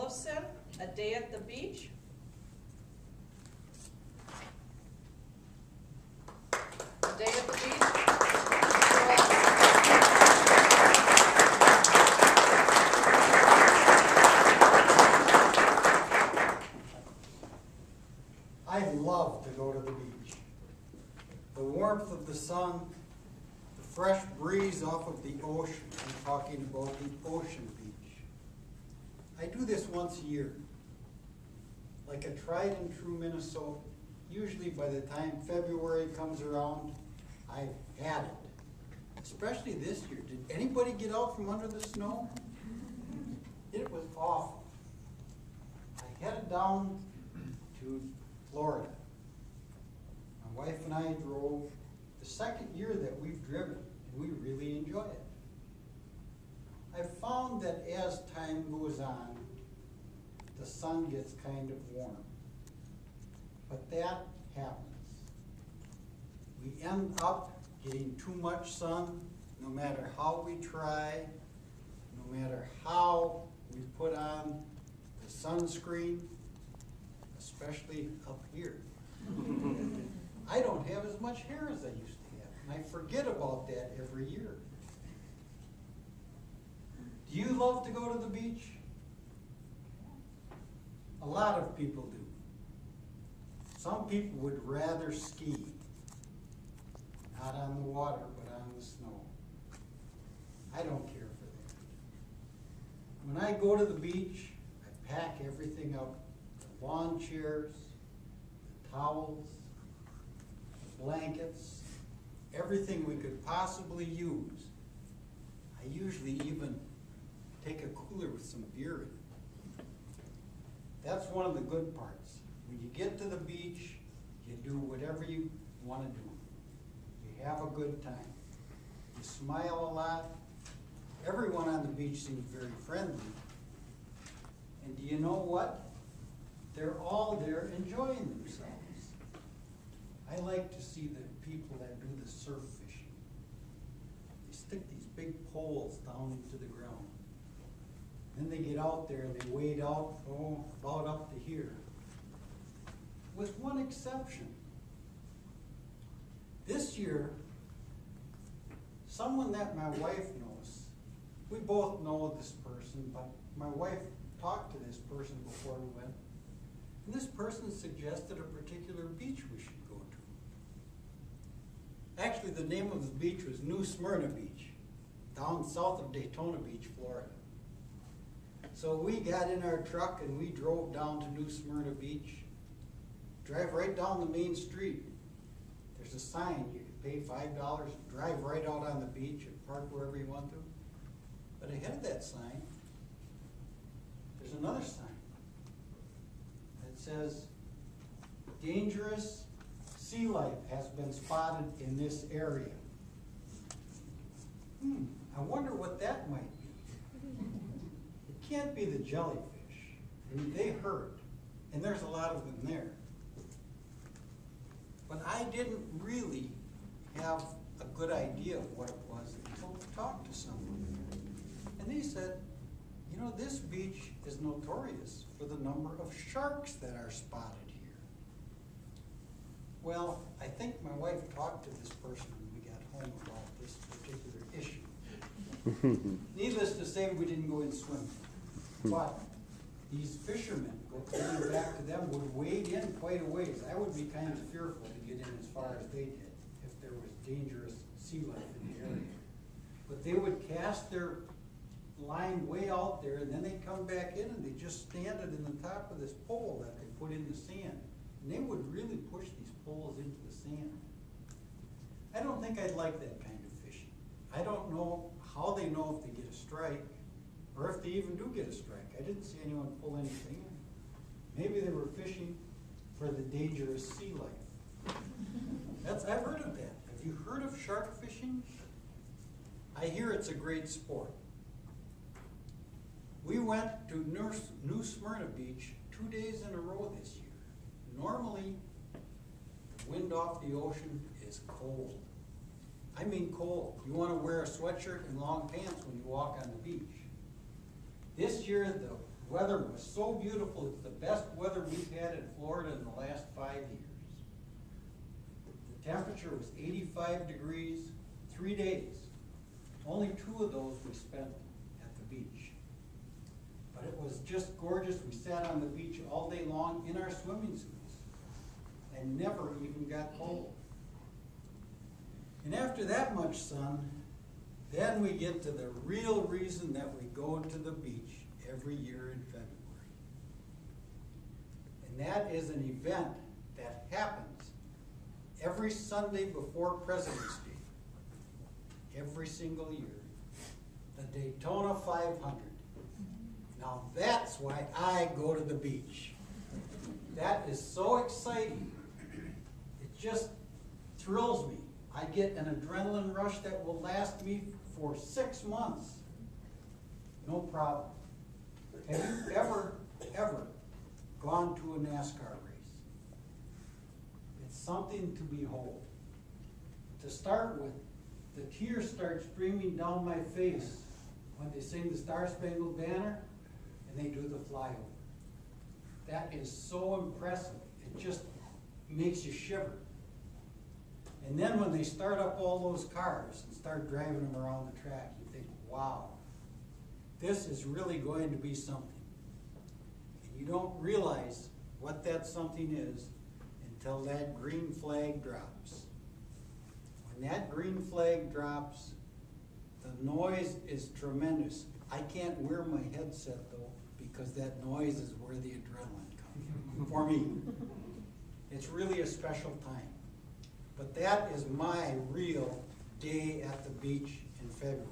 Olafson, A Day at the Beach. A Day at the Beach. I love to go to the beach. The warmth of the sun, the fresh breeze off of the ocean. I'm talking about the ocean beach. I do this once a year. Like a tried and true Minnesota, usually by the time February comes around, I've had it. Especially this year. Did anybody get out from under the snow? It was awful. I headed down to Florida. My wife and I drove the second year that we've driven, and we really enjoy it. I've found that as time goes on, the sun gets kind of warm. But that happens. We end up getting too much sun, no matter how we try, no matter how we put on the sunscreen, especially up here. I don't have as much hair as I used to have, and I forget about that every year. Do you love to go to the beach? A lot of people do. Some people would rather ski, not on the water, but on the snow. I don't care for that. When I go to the beach, I pack everything up. The lawn chairs, the towels, the blankets, everything we could possibly use. I usually even take a cooler with some beer in it. That's one of the good parts. When you get to the beach, you do whatever you want to do. You have a good time. You smile a lot. Everyone on the beach seems very friendly. And do you know what? They're all there enjoying themselves. I like to see the people that do the surf fishing. They stick these big poles down into the ground. Then they get out there and they wade out, about up to here. With one exception. This year, someone that my wife knows, we both know this person, but my wife talked to this person before we went, and this person suggested a particular beach we should go to. Actually, the name of the beach was New Smyrna Beach, down south of Daytona Beach, Florida. So we got in our truck and we drove down to New Smyrna Beach. Drive right down the main street. There's a sign, you can pay $5, drive right out on the beach and park wherever you want to. But ahead of that sign, there's another sign that says, dangerous sea life has been spotted in this area. I wonder what that might be. It can't be the jellyfish. I mean, they hurt, and there's a lot of them there. But I didn't really have a good idea of what it was until I talked to someone. And they said, you know, this beach is notorious for the number of sharks that are spotted here. Well, I think my wife talked to this person when we got home about this particular issue. Needless to say, we didn't go in swimming. But these fishermen, going back to them, would wade in quite a ways. I would be kind of fearful to get in as far as they did if there was dangerous sea life in the area. But they would cast their line way out there, and then they'd come back in and they'd just stand it in the top of this pole that they put in the sand. And they would really push these poles into the sand. I don't think I'd like that kind of fishing. I don't know how they know if they get a strike, or if they even do get a strike. I didn't see anyone pull anything in. Maybe they were fishing for the dangerous sea life. I've heard of that. Have you heard of shark fishing? I hear it's a great sport. We went to New Smyrna Beach 2 days in a row this year. Normally, the wind off the ocean is cold. I mean cold. You want to wear a sweatshirt and long pants when you walk on the beach. This year, the The weather was so beautiful. It's the best weather we've had in Florida in the last 5 years. The temperature was 85 degrees, 3 days. Only 2 of those we spent at the beach. But it was just gorgeous. We sat on the beach all day long in our swimming suits and never even got cold. And after that much sun, then we get to the real reason that we go to the beach every year in February. And that is an event that happens every Sunday before President's Day, every single year, the Daytona 500. Now that's why I go to the beach. That is so exciting. It just thrills me. I get an adrenaline rush that will last me for 6 months. No problem. Have you ever gone to a NASCAR race? It's something to behold. To start with, the tears start streaming down my face when they sing the Star Spangled Banner and they do the flyover. That is so impressive. It just makes you shiver. And then when they start up all those cars and start driving them around the track, you think, wow, this is really going to be something. And you don't realize what that something is until that green flag drops. When that green flag drops, the noise is tremendous. I can't wear my headset though, because that noise is where the adrenaline comes from, for me. It's really a special time. But that is my real day at the beach in February.